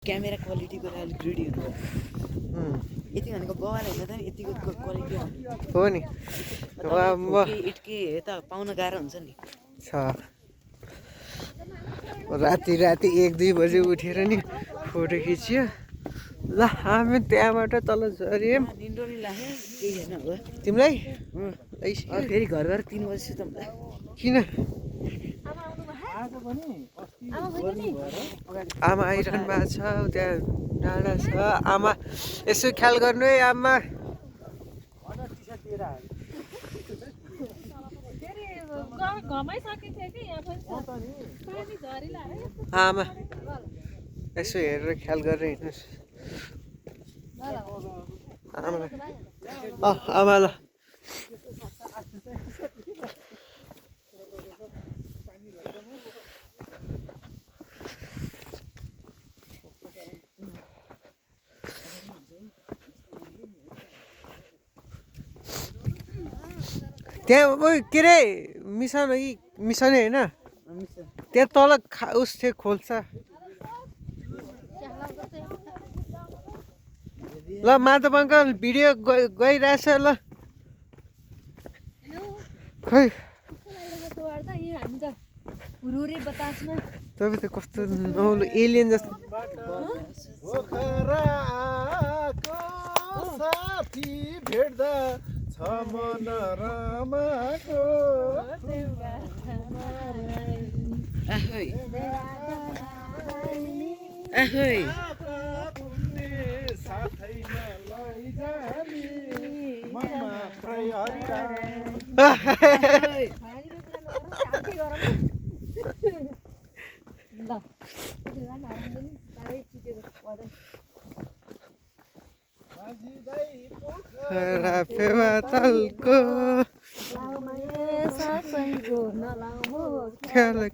camera क्वालिटीको लागि greedy हुनु यति भनेको बवाल होइन त यतिको क्वालिटी हो नि इटके यता पाउन गाह्रो हुन्छ नि राति 1-2 बजे उठेर नि फोटो खिच्यो ल हामी त्यहाँबाट तल झऱ्यौँ निन्द्रो नि लाग्यो केही छैन होला तिमीलाई फेरि घर 3 बजी त किन आमा आइरहनु भएको छ त्यहाँ डाँडा छ आमा यसो ख्याल गर्नु है आमा आमा यसो हेरेर ख्याल गरेर हिँड्नुहोस् आमा ल त्यहाँ के अरे मिसन होइन त्यहाँ तल उस थियो खोल्छ ल माधव अङ्कल भिडियो गइरहेछ ल खै तपाईँ त कस्तो नौलो एलियन जस्तो भेट्दा छ मन रमाको तलको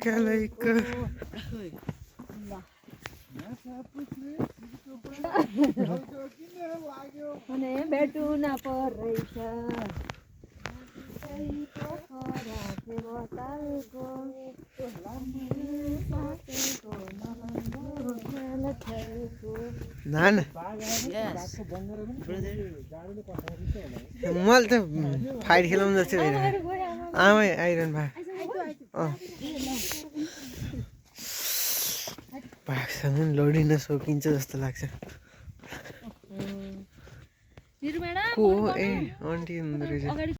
खेलैको भेटु नपरेछ नान मैले त फाइट खेलाउनु जस्तै भइरहेको आमै आइरहनु भयो भागसँग लडिन सकिन्छ जस्तो लाग्छ को ए आन्टी हुँदो रहेछ